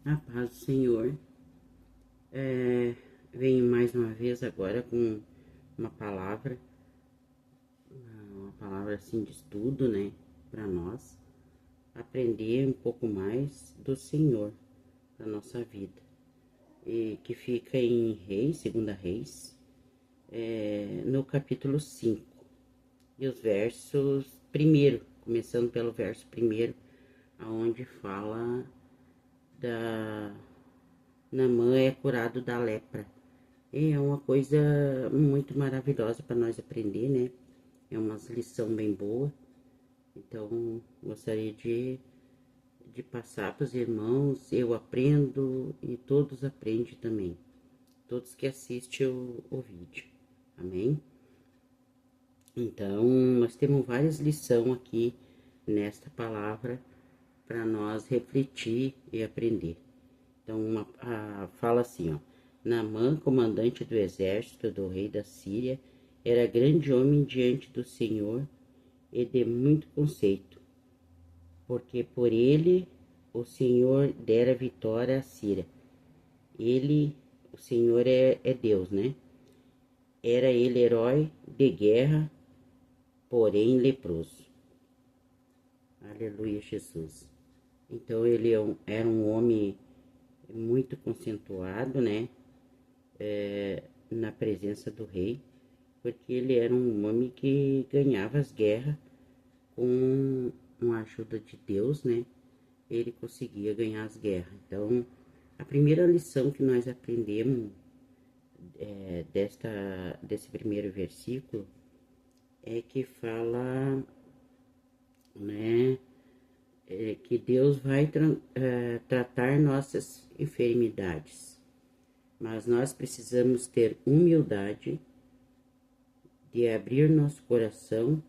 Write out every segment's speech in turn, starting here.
A paz do Senhor. É, Venho mais uma vez agora com uma palavra, uma palavra assim de estudo, né, para nós aprender um pouco mais do Senhor para nossa vida. E que fica em Reis, segunda Reis, no capítulo 5. E os versos primeiro, começando pelo verso primeiro, aonde fala da Naamã é curado da lepra. É uma coisa muito maravilhosa para nós aprender, né? É uma lição bem boa. Então, gostaria de passar para os irmãos. Eu aprendo e todos aprendem também. Todos que assistem o vídeo. Amém? Então, nós temos várias lições aqui nesta palavra para nós refletir e aprender. Então, fala assim, ó. Naamã, comandante do exército do rei da Síria, era grande homem diante do Senhor e de muito conceito, porque por ele o Senhor dera vitória à Síria. Ele, o Senhor é Deus, né? Era ele herói de guerra, porém leproso. Aleluia, Jesus. Então ele era um homem muito concentrado, né? Na presença do rei, porque ele era um homem que ganhava as guerras com a ajuda de Deus, né? Ele conseguia ganhar as guerras. Então, a primeira lição que nós aprendemos desse primeiro versículo é que fala, né, que Deus vai tratar nossas enfermidades, mas nós precisamos ter humildade de abrir nosso coração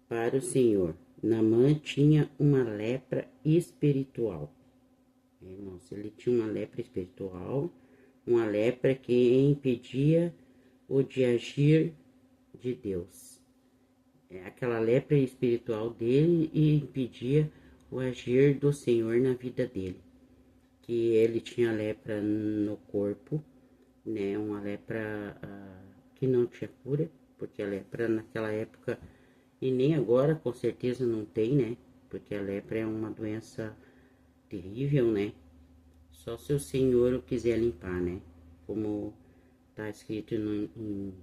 para o Senhor. Naamã tinha uma lepra espiritual. Irmãos, ele tinha uma lepra espiritual, uma lepra que impedia o de agir de Deus. Aquela lepra espiritual dele e impedia o agir do Senhor na vida dele. Que ele tinha lepra no corpo, né? Uma lepra que não tinha cura, porque a lepra naquela época e nem agora com certeza não tem, né? Porque a lepra é uma doença terrível, né? Só se o Senhor o quiser limpar, né? Como está escrito no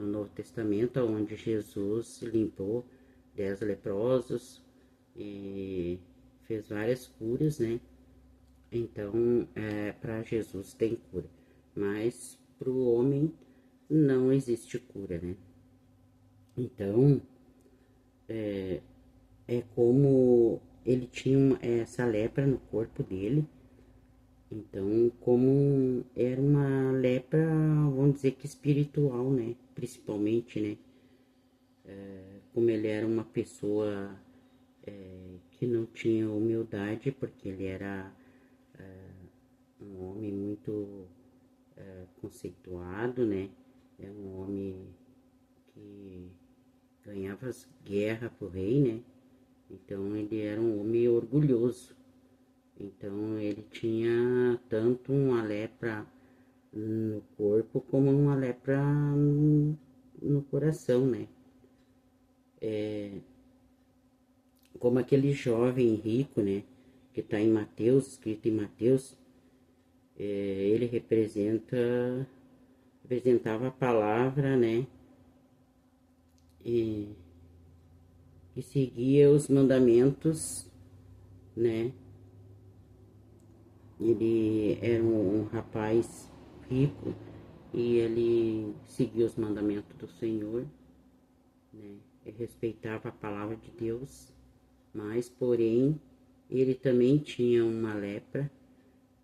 Novo Testamento, onde Jesus limpou 10 leprosos e fez várias curas, né? Então, para Jesus tem cura, mas para o homem não existe cura, né? Então, é como ele tinha essa lepra no corpo dele. Então, como era uma lepra, vamos dizer que espiritual, né? Principalmente, né? Como ele era uma pessoa que não tinha humildade, porque ele era um homem muito conceituado, né? É um homem que ganhava as guerras pro rei, né? Então ele era um homem orgulhoso. Então ele tinha tanto uma lepra no corpo como uma lepra no coração, né? Como aquele jovem rico, né? Que está em Mateus, escrito em Mateus, ele representava a palavra, né? E, e seguia os mandamentos, né? Ele era um rapaz rico e ele seguia os mandamentos do Senhor, né? Ele respeitava a palavra de Deus, mas porém ele também tinha uma lepra,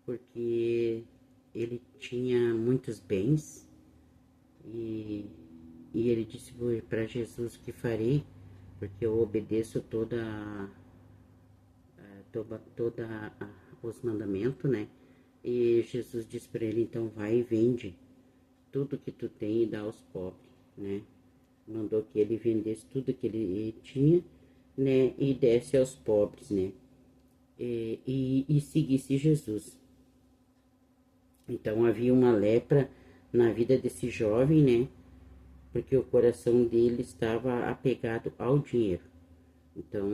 porque ele tinha muitos bens e, e ele disse para Jesus que farei, porque eu obedeço os mandamentos, né? E Jesus disse para ele, então vai e vende tudo que tu tem e dá aos pobres, né? Mandou que ele vendesse tudo que ele tinha, né? E desse aos pobres, né? e seguisse Jesus. Então havia uma lepra na vida desse jovem, né? Porque o coração dele estava apegado ao dinheiro. Então,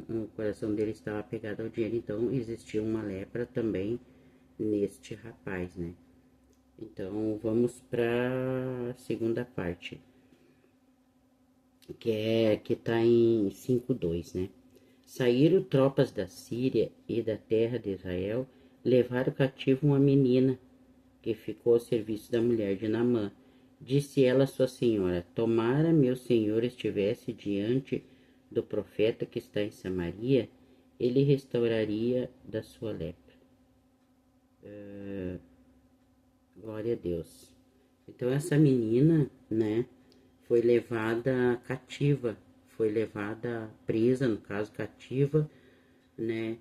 o coração dele estava apegado ao dinheiro. Então, existia uma lepra também neste rapaz, né? Então, vamos para a segunda parte, que está em 5:2, né? Saíram tropas da Síria e da terra de Israel, levaram cativo uma menina que ficou ao serviço da mulher de Naamã. Disse ela à sua senhora: Tomara meu senhor estivesse diante do profeta que está em Samaria, ele restauraria da sua lepra. Glória a Deus. Então essa menina, né, foi levada cativa, foi levada presa, no caso cativa, né,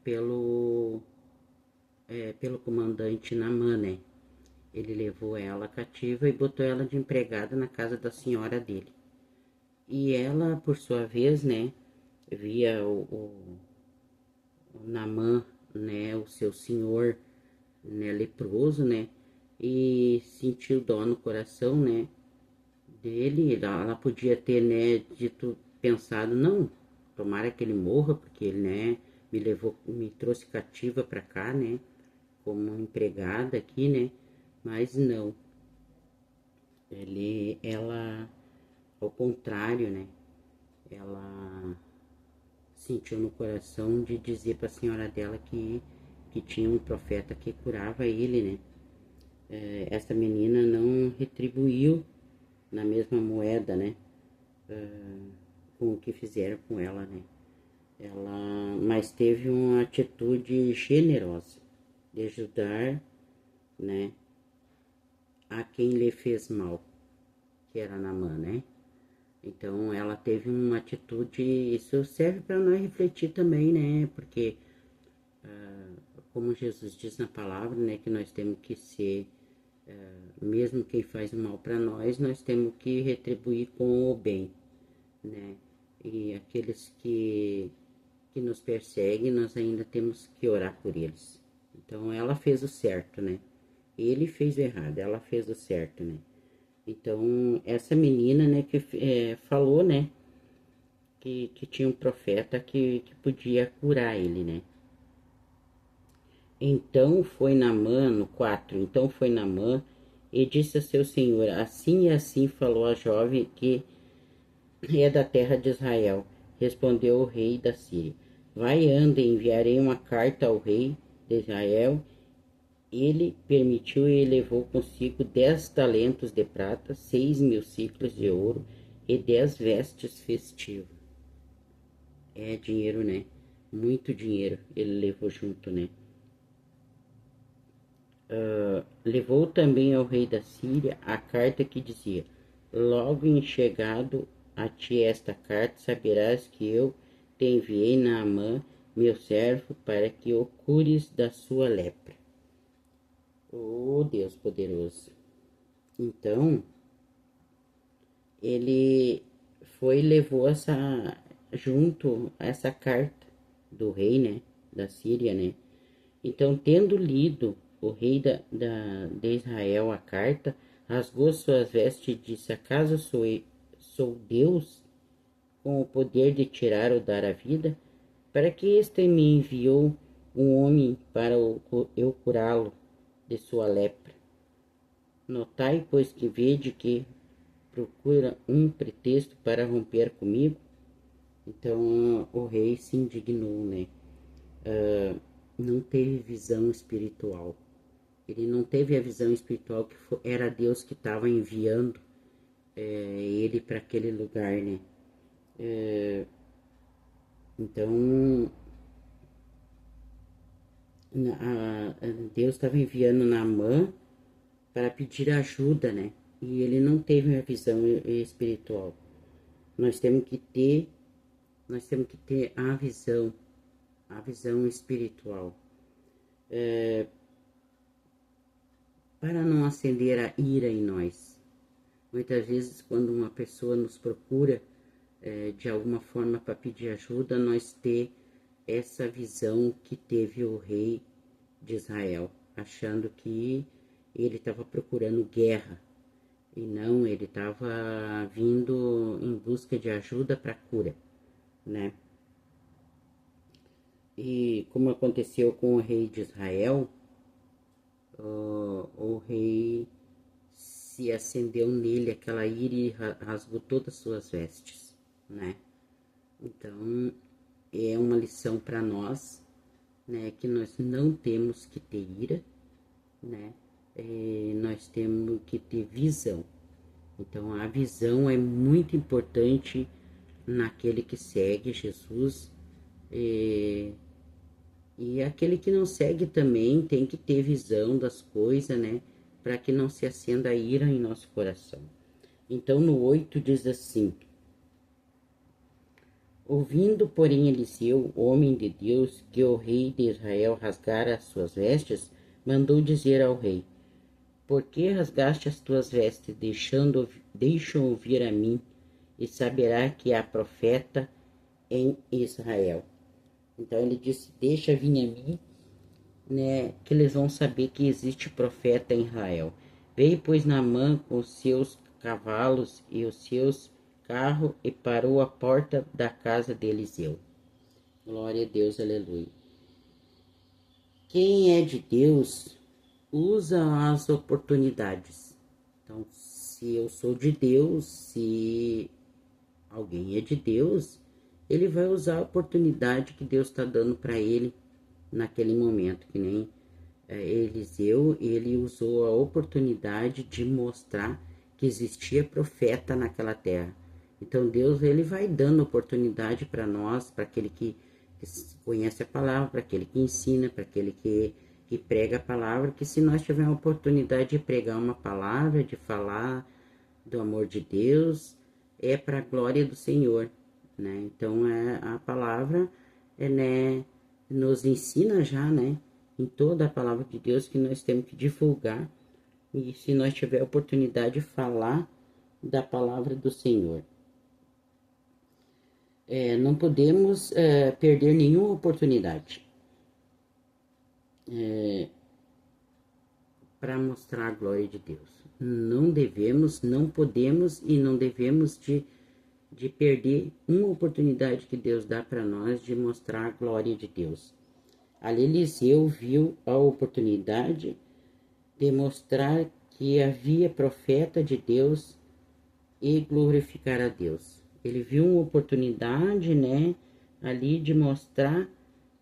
pelo comandante Naamã, né? Ele levou ela cativa e botou ela de empregada na casa da senhora dele. E ela, por sua vez, né, via o Naamã, né, o seu senhor, né, leproso, né, e sentiu dó no coração, né, dele. Ela podia ter, né, dito, pensado, não, tomara que ele morra, porque ele, né, me trouxe cativa para cá, né, como empregada aqui, né, mas não. Ela, ao contrário, né, ela sentiu no coração de dizer para a senhora dela que tinha um profeta que curava ele, né. Essa menina não retribuiu na mesma moeda, né, com o que fizeram com ela, né. Mas teve uma atitude generosa de ajudar, né, a quem lhe fez mal, que era Naamã, né. Então ela teve uma atitude, isso serve para nós refletir também, né, porque como Jesus diz na palavra, né, que nós temos que ser, mesmo quem faz o mal para nós temos que retribuir com o bem, né, e aqueles que nos perseguem, nós ainda temos que orar por eles. Então ela fez o certo, né, ele fez o errado, ela fez o certo, né. Então essa menina, né, que falou, né, que tinha um profeta que podia curar ele, né. Então foi Naamã, no 4, então foi Naamã e disse a seu senhor, assim e assim falou a jovem que é da terra de Israel. Respondeu o rei da Síria, vai, anda, enviarei uma carta ao rei de Israel. Ele permitiu e levou consigo 10 talentos de prata, 6.000 ciclos de ouro e 10 vestes festivas. É dinheiro, né? Muito dinheiro ele levou junto, né? Levou também ao rei da Síria a carta que dizia: Logo em chegado a ti esta carta, saberás que eu te enviei Naamã, meu servo, para que o cures da sua lepra. Oh, Deus poderoso! Então, ele foi e levou junto essa carta do rei, né, da Síria, né. Então, tendo lido o rei de Israel a carta, rasgou suas vestes e disse: Acaso sou Deus com o poder de tirar ou dar a vida? Para que este me enviou um homem para eu curá-lo de sua lepra? Notai, pois, que vede que procura um pretexto para romper comigo. Então o rei se indignou, né? Não teve visão espiritual. Ele não teve a visão espiritual que era Deus que estava enviando ele para aquele lugar, né? Então Deus estava enviando Naamã para pedir ajuda, né? E ele não teve a visão espiritual. Nós temos que ter, nós temos que ter a visão espiritual, para não acender a ira em nós. Muitas vezes, quando uma pessoa nos procura de alguma forma para pedir ajuda, nós ter essa visão que teve o rei de Israel, achando que ele estava procurando guerra e não, ele estava vindo em busca de ajuda para cura, né? E como aconteceu com o rei de Israel, o rei se acendeu nele aquela ira e rasgou todas as suas vestes, né? Então é uma lição para nós, né? Que nós não temos que ter ira, né? Nós temos que ter visão. Então a visão é muito importante naquele que segue Jesus. E aquele que não segue também tem que ter visão das coisas, né? Para que não se acenda a ira em nosso coração. Então no 8 diz assim: ouvindo, porém, Eliseu, homem de Deus, que o rei de Israel rasgara as suas vestes, mandou dizer ao rei: por que rasgaste as tuas vestes, deixam ouvir a mim, e saberá que há profeta em Israel. Então ele disse: deixa vir a mim, né, que eles vão saber que existe profeta em Israel. Veio, pois, Naamã com os seus cavalos e os seus carros e parou à porta da casa de Eliseu. Glória a Deus, aleluia. Quem é de Deus usa as oportunidades. Então, se eu sou de Deus, se alguém é de Deus, ele vai usar a oportunidade que Deus está dando para ele naquele momento, que nem Eliseu, ele usou a oportunidade de mostrar que existia profeta naquela terra. Então Deus, ele vai dando oportunidade para nós, para aquele que conhece a palavra, para aquele que ensina, para aquele que prega a palavra, que se nós tivermos a oportunidade de pregar uma palavra, de falar do amor de Deus, é para a glória do Senhor, né? Então a palavra, né, nos ensina já, né, em toda a palavra de Deus que nós temos que divulgar e se nós tiver a oportunidade de falar da palavra do Senhor. Não podemos perder nenhuma oportunidade para mostrar a glória de Deus. Não devemos, não podemos e não devemos de perder uma oportunidade que Deus dá para nós de mostrar a glória de Deus. Ali Eliseu viu a oportunidade de mostrar que havia profeta de Deus e glorificar a Deus. Ele viu uma oportunidade, né, ali de mostrar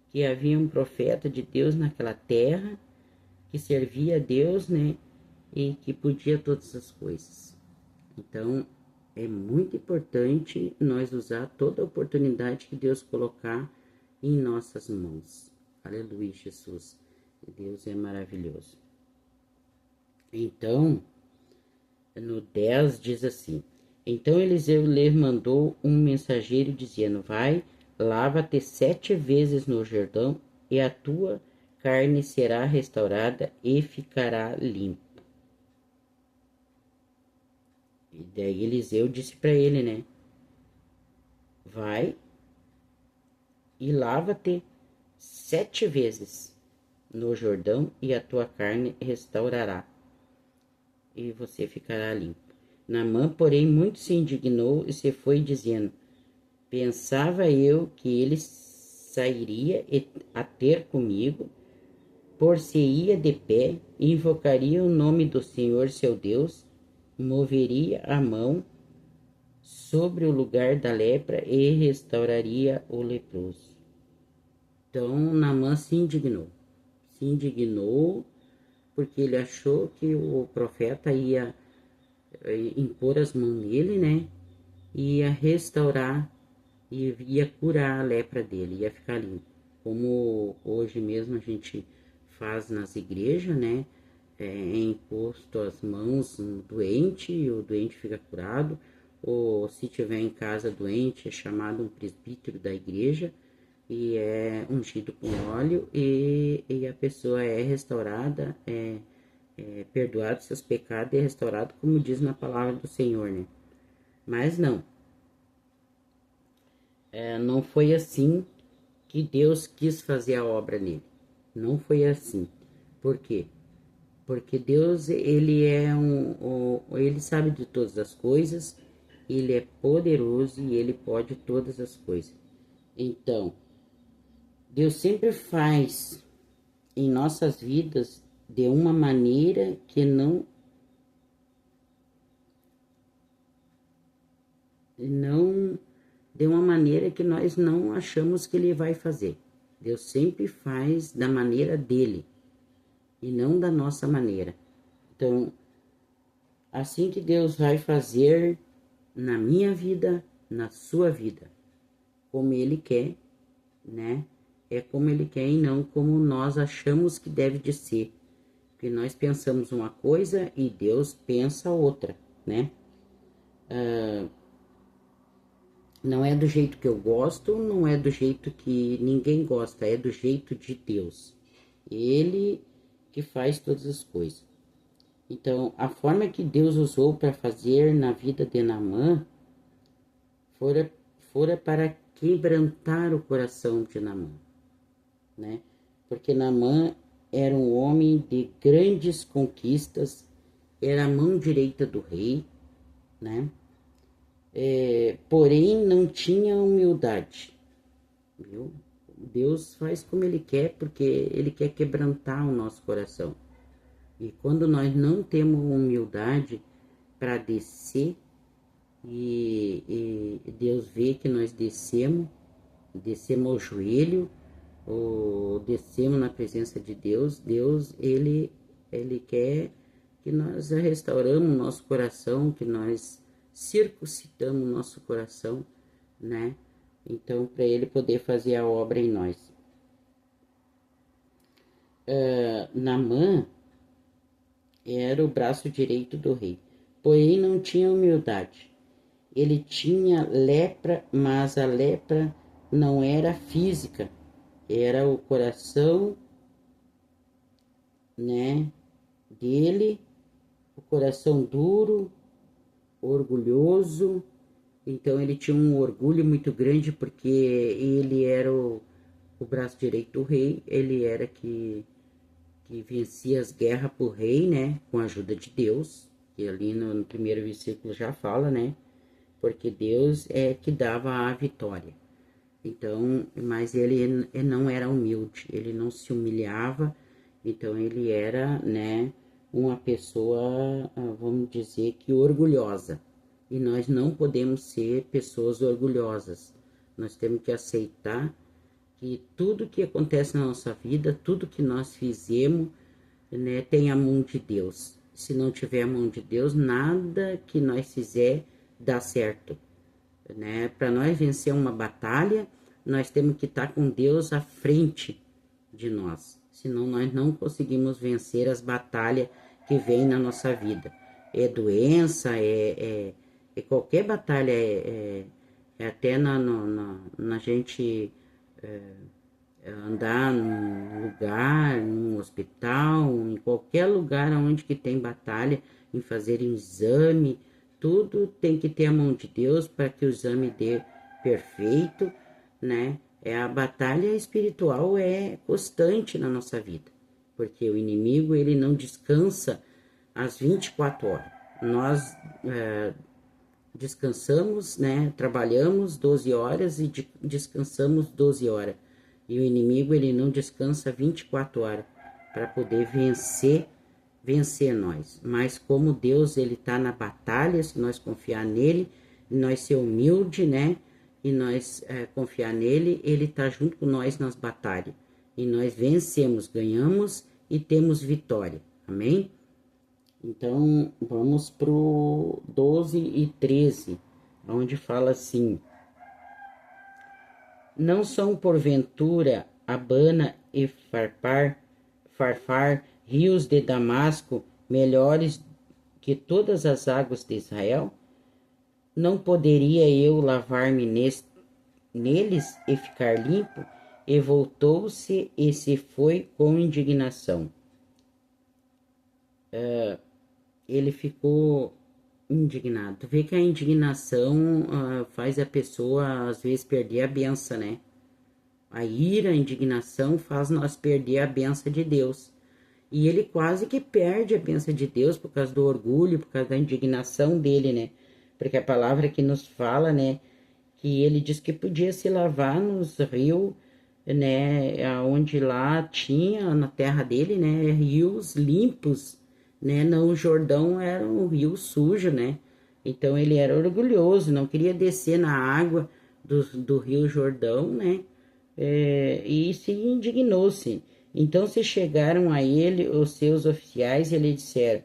que havia um profeta de Deus naquela terra, que servia a Deus, né, e que podia todas as coisas. Então, é muito importante nós usar toda a oportunidade que Deus colocar em nossas mãos. Aleluia, Jesus. Deus é maravilhoso. Então, no 10 diz assim: então Eliseu lhe mandou um mensageiro dizendo: vai, lava-te 7 vezes no Jordão, e a tua carne será restaurada e ficará limpa. E daí Eliseu disse para ele, né? Vai e lava-te 7 vezes no Jordão, e a tua carne restaurará, e você ficará limpo. Naamã, porém, muito se indignou e se foi dizendo: pensava eu que ele sairia a ter comigo, por-se-ia de pé, invocaria o nome do Senhor seu Deus, moveria a mão sobre o lugar da lepra e restauraria o leproso. Então Naamã se indignou porque ele achou que o profeta ia impor as mãos nele, né? Ia restaurar e ia curar a lepra dele, ia ficar limpo. Como hoje mesmo a gente faz nas igrejas, né? É imposto as mãos no doente e o doente fica curado. Ou se tiver em casa doente, é chamado um presbítero da igreja e é ungido com óleo e a pessoa é restaurada, perdoado seus pecados e é restaurado, como diz na palavra do Senhor, né? Mas não, não foi assim que Deus quis fazer a obra nele. Não foi assim. Por quê? Porque Deus, ele ele sabe de todas as coisas, ele é poderoso e ele pode todas as coisas. Então, Deus sempre faz em nossas vidas de uma maneira que não de uma maneira que nós não achamos que ele vai fazer. Deus sempre faz da maneira dele e não da nossa maneira. Então, assim que Deus vai fazer na minha vida, na sua vida, como ele quer, né? É como ele quer e não como nós achamos que deve de ser. Porque nós pensamos uma coisa e Deus pensa outra, né? Não é do jeito que eu gosto, não é do jeito que ninguém gosta, é do jeito de Deus. Ele que faz todas as coisas. Então, a forma que Deus usou para fazer na vida de Naamã fora para quebrantar o coração de Naamã, né? Porque Naamã era um homem de grandes conquistas, era a mão direita do rei, né? Porém, não tinha humildade, viu? Deus faz como Ele quer, porque Ele quer quebrantar o nosso coração. E quando nós não temos humildade para descer, e Deus vê que nós descemos ao joelho, ou descemos na presença de Deus, Deus, ele quer que nós restauramos o nosso coração, que nós circuncidamos o nosso coração, né? Então, para ele poder fazer a obra em nós. Naamã era o braço direito do rei, porém não tinha humildade. Ele tinha lepra, mas a lepra não era física, era o coração, né, dele, o coração duro, orgulhoso. Então ele tinha um orgulho muito grande porque ele era o braço direito do rei, ele era que vencia as guerras pro rei, né, com a ajuda de Deus, que ali no primeiro versículo já fala, né, porque Deus é que dava a vitória. Então, mas ele não era humilde, ele não se humilhava, então ele era, né, uma pessoa, vamos dizer que orgulhosa. E nós não podemos ser pessoas orgulhosas. Nós temos que aceitar que tudo que acontece na nossa vida, tudo que nós fizemos, né, tem a mão de Deus. Se não tiver a mão de Deus, nada que nós fizer dá certo, né? Para nós vencer uma batalha, nós temos que estar com Deus à frente de nós, senão nós não conseguimos vencer as batalhas que vêm na nossa vida. É doença, é qualquer batalha, é até na gente andar num lugar, num hospital, em qualquer lugar onde que tem batalha, em fazer exame, tudo tem que ter a mão de Deus para que o exame dê perfeito, né? A batalha espiritual é constante na nossa vida, porque o inimigo ele não descansa às 24 horas. Nós descansamos, né? Trabalhamos 12 horas e descansamos 12 horas. E o inimigo ele não descansa 24 horas para poder vencer nós. Mas como Deus ele tá na batalha, se nós confiar nele, nós ser humilde, né? E nós confiar nele, ele tá junto com nós nas batalhas. E nós vencemos, ganhamos e temos vitória. Amém? Então, vamos pro 12 e 13, onde fala assim: não são porventura Abana e Farfar, rios de Damasco, melhores que todas as águas de Israel? Não poderia eu lavar-me neles e ficar limpo? E voltou-se e se foi com indignação. Ele ficou indignado. Tu vê que a indignação faz a pessoa às vezes perder a benção, né? A ira, a indignação faz nós perder a bênção de Deus. E ele quase que perde a bênção de Deus por causa do orgulho, por causa da indignação dele, né? Porque a palavra que nos fala, né? Que ele diz que podia se lavar nos rios, né? Onde lá tinha, na terra dele, né? Rios limpos, né? Não, o Jordão era um rio sujo, né? Então ele era orgulhoso, não queria descer na água do Rio Jordão, né? E se indignou-se. Então se chegaram a ele os seus oficiais e lhe disseram: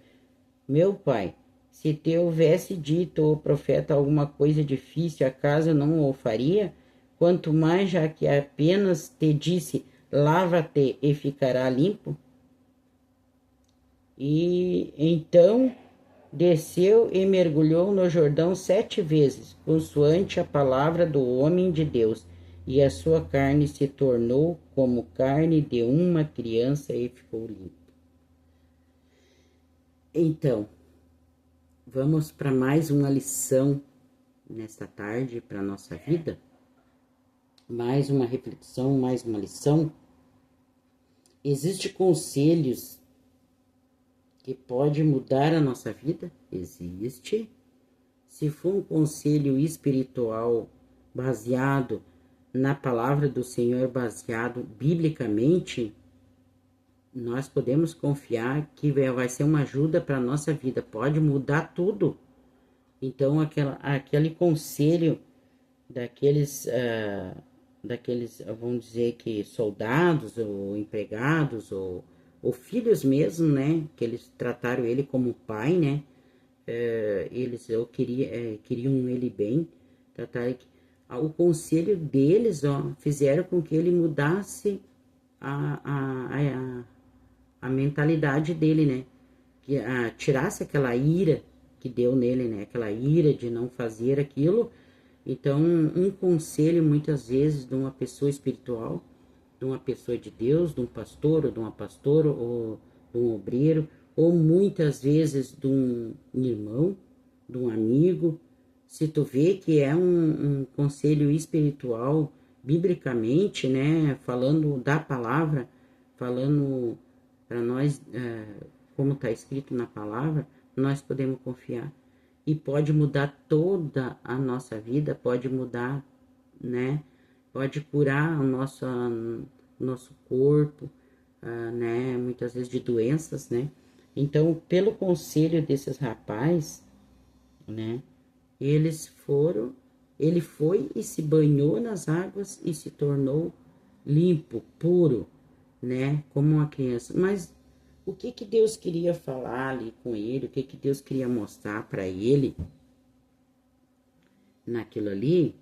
Meu pai, se te houvesse dito o profeta alguma coisa difícil, acaso não o faria? Quanto mais já que apenas te disse: Lava-te e ficará limpo? E então desceu e mergulhou no Jordão 7 vezes, consoante a palavra do homem de Deus, e a sua carne se tornou como carne de uma criança e ficou limpa. Então, vamos para mais uma lição nesta tarde para a nossa vida. Mais uma reflexão, mais uma lição. Existem conselhos que pode mudar a nossa vida? Existe. Se for um conselho espiritual baseado na palavra do Senhor, baseado biblicamente, nós podemos confiar que vai ser uma ajuda para a nossa vida, pode mudar tudo. Então, aquele conselho daqueles, vamos dizer que soldados ou empregados ou filhos mesmo, né? Que eles trataram ele como pai, né? Eles queriam ele bem, trataram o conselho deles, ó, fizeram com que ele mudasse a mentalidade dele, né? Que tirasse aquela ira que deu nele, né? Aquela ira de não fazer aquilo. Então, um conselho muitas vezes de uma pessoa espiritual, de uma pessoa de Deus, de um pastor ou de uma pastora ou de um obreiro, ou muitas vezes de um irmão, de um amigo, se tu vê que é um conselho espiritual, biblicamente, né, falando da palavra, falando para nós, como está escrito na palavra, nós podemos confiar. E pode mudar toda a nossa vida, pode mudar, né? Pode curar nosso corpo, né? Muitas vezes de doenças, né? Então, pelo conselho desses rapazes, né? Ele foi e se banhou nas águas e se tornou limpo, puro, né? Como uma criança. Mas o que que Deus queria falar ali com ele? O que que Deus queria mostrar para ele naquilo ali?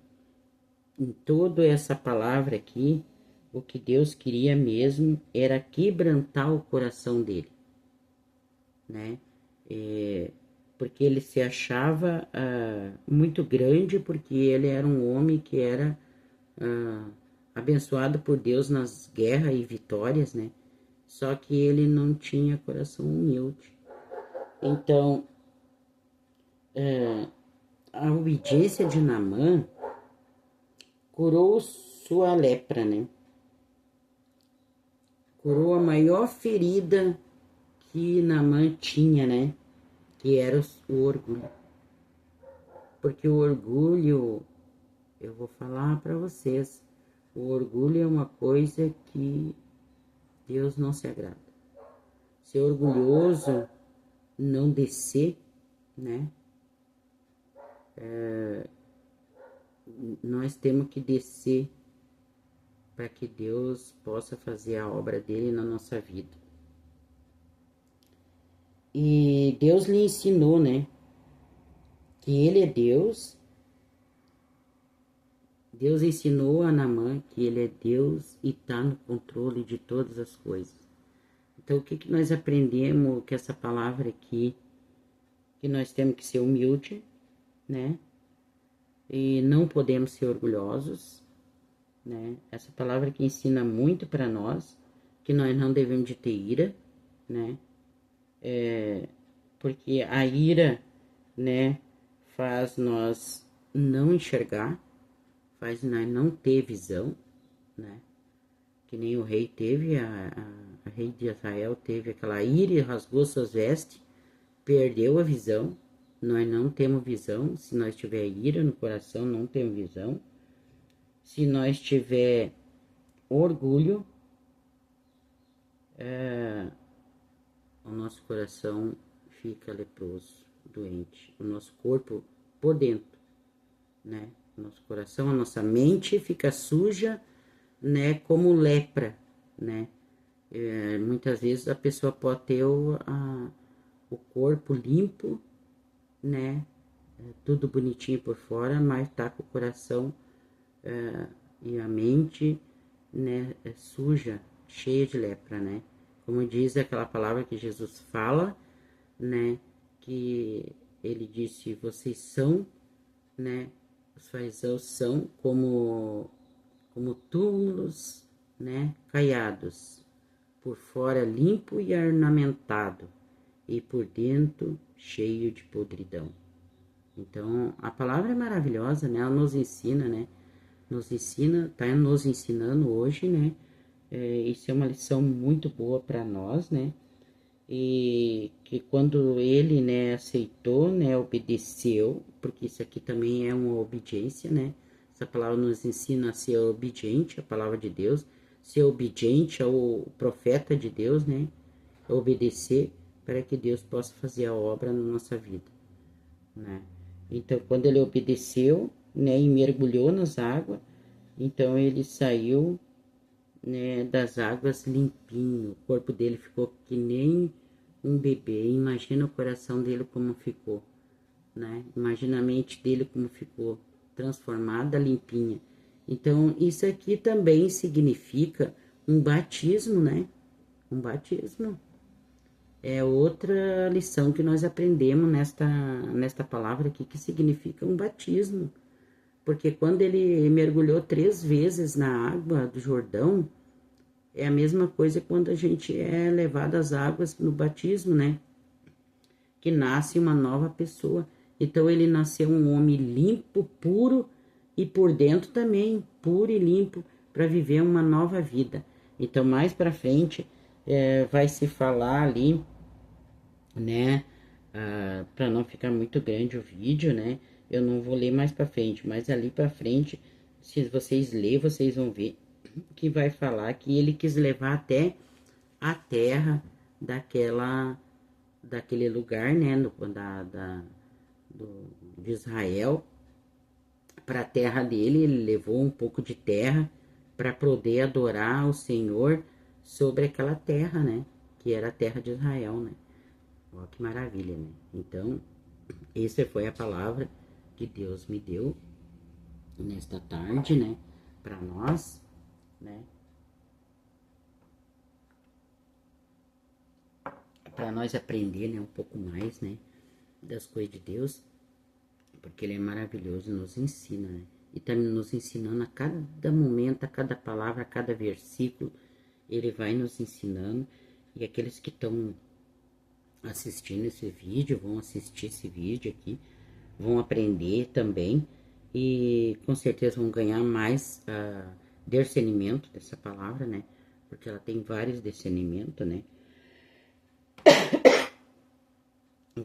Em toda essa palavra aqui, o que Deus queria mesmo era quebrantar o coração dele, né? Porque ele se achava muito grande, porque ele era um homem que era abençoado por Deus nas guerras e vitórias, né? Só que ele não tinha coração humilde. Então, a obediência de Naamã curou sua lepra, né? Curou a maior ferida que Naamã tinha, né? Que era o orgulho. Porque o orgulho, eu vou falar para vocês, o orgulho é uma coisa que Deus não se agrada. Ser orgulhoso, não descer, né? Nós temos que descer para que Deus possa fazer a obra dele na nossa vida. E Deus lhe ensinou, né? Que ele é Deus. Deus ensinou a Naamã que ele é Deus e está no controle de todas as coisas. Então, o que que nós aprendemos com essa palavra aqui? Que nós temos que ser humilde, né? E não podemos ser orgulhosos, né? Essa palavra que ensina muito para nós, que nós não devemos de ter ira, né? Porque a ira, né, faz nós não enxergar, faz nós não ter visão, né? que nem o rei teve, a rei de Israel teve aquela ira e rasgou suas vestes, perdeu a visão. Nós não temos visão. Se nós tiver ira no coração, não temos visão. Se nós tiver orgulho, o nosso coração fica leproso, doente. O nosso corpo por dentro, né? O nosso coração, a nossa mente fica suja, né? Como lepra, né? Muitas vezes a pessoa pode ter o corpo limpo, né? Tudo bonitinho por fora, mas tá com o coração e a mente, né? Suja, cheia de lepra, né? Como diz aquela palavra que Jesus fala, né? Que ele disse: vocês são, né? Os fariseus são como túmulos, né? Caiados, por fora limpo e ornamentado, e por dentro cheio de podridão. Então, a palavra é maravilhosa, né? Ela nos ensina, né? Nos ensina, tá nos ensinando hoje, né? Isso é uma lição muito boa para nós, né? E que quando ele, né, aceitou, né, obedeceu, porque isso aqui também é uma obediência, né? Essa palavra nos ensina a ser obediente à palavra de Deus, ser obediente ao profeta de Deus, né? Obedecer para que Deus possa fazer a obra na nossa vida, né? Então, quando ele obedeceu, né, e mergulhou nas águas, então ele saiu, né, das águas limpinho, o corpo dele ficou que nem um bebê. Imagina o coração dele como ficou, né? Imagina a mente dele como ficou transformada, limpinha. Então, isso aqui também significa um batismo, né? Um batismo. É outra lição que nós aprendemos nesta palavra aqui, que significa um batismo. Porque quando ele mergulhou 3 vezes na água do Jordão, é a mesma coisa quando a gente é levado às águas no batismo, né? Que nasce uma nova pessoa. Então ele nasceu um homem limpo, puro e por dentro também, puro e limpo, para viver uma nova vida. Então mais para frente vai se falar ali, né? Para não ficar muito grande o vídeo, né? Eu não vou ler mais para frente, mas ali para frente, se vocês lerem, vocês vão ver que vai falar que ele quis levar até a terra daquele lugar, né, de Israel, para a terra dele. Ele levou um pouco de terra para poder adorar o Senhor sobre aquela terra, né, que era a terra de Israel, né. Olha que maravilha, né. Então, essa foi a palavra que Deus me deu nesta tarde, né, para nós, né, para nós aprender, né, um pouco mais, né, das coisas de Deus, porque Ele é maravilhoso e nos ensina, né, e tá nos ensinando a cada momento, a cada palavra, a cada versículo, Ele vai nos ensinando, e aqueles que estão assistindo esse vídeo, vão assistir esse vídeo aqui, vão aprender também, e com certeza vão ganhar mais discernimento dessa palavra, né, porque ela tem vários discernimentos, né.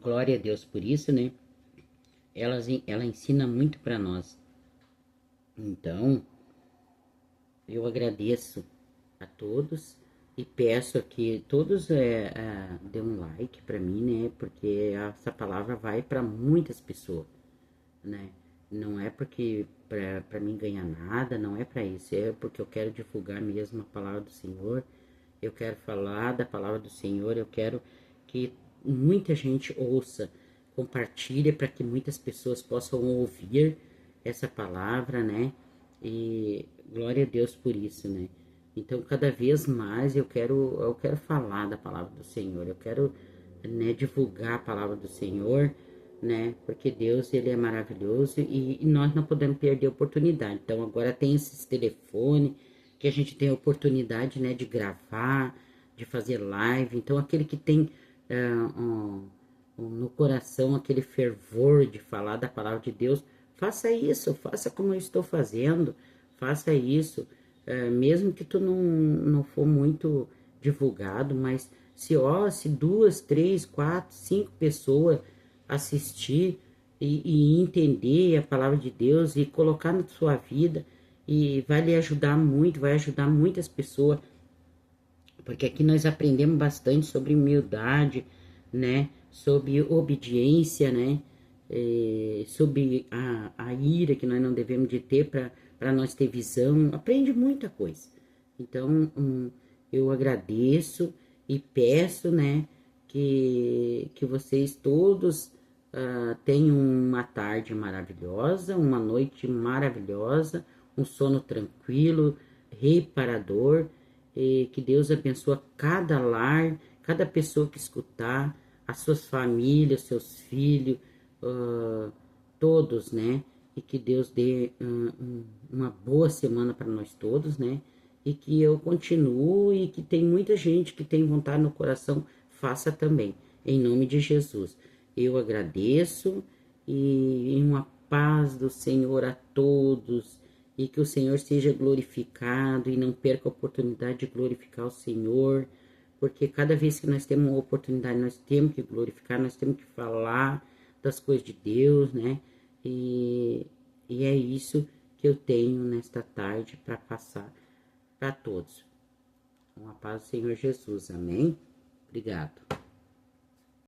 Glória a Deus por isso, né? Ela ensina muito para nós. Então, eu agradeço a todos e peço que todos dêem um like para mim, né? Porque essa palavra vai para muitas pessoas, né? Não é porque para mim ganhar nada, não é para isso, é porque eu quero divulgar mesmo a palavra do Senhor. Eu quero falar da palavra do Senhor, eu quero que muita gente ouça, compartilhe para que muitas pessoas possam ouvir essa palavra, né? E glória a Deus por isso, né? Então, cada vez mais eu quero falar da palavra do Senhor, eu quero, né, divulgar a palavra do Senhor, né? Porque Deus, Ele é maravilhoso e nós não podemos perder a oportunidade. Então, agora tem esses telefones que a gente tem a oportunidade, né, de gravar, de fazer live. Então, aquele que tem no coração aquele fervor de falar da palavra de Deus, faça isso, faça como eu estou fazendo, faça isso, mesmo que tu não for muito divulgado, mas se 2, 3, 4, 5 pessoas assistir e entender a palavra de Deus e colocar na sua vida, e vai lhe ajudar muito, vai ajudar muitas pessoas, porque aqui nós aprendemos bastante sobre humildade, né? Sobre obediência, né? Sobre a ira que nós não devemos de ter para nós ter visão. Aprende muita coisa. Então, eu agradeço e peço, né? Que vocês todos tenham uma tarde maravilhosa, uma noite maravilhosa, um sono tranquilo, reparador, e que Deus abençoe cada lar, cada pessoa que escutar, as suas famílias, seus filhos, todos, né? E que Deus dê uma boa semana para nós todos, né? E que eu continue e que tem muita gente que tem vontade no coração, faça também, em nome de Jesus. Eu agradeço e em uma paz do Senhor a todos, e que o Senhor seja glorificado e não perca a oportunidade de glorificar o Senhor, porque cada vez que nós temos uma oportunidade, nós temos que glorificar, nós temos que falar das coisas de Deus, né? E é isso que eu tenho nesta tarde para passar para todos. Com a paz do Senhor Jesus, amém? Obrigado.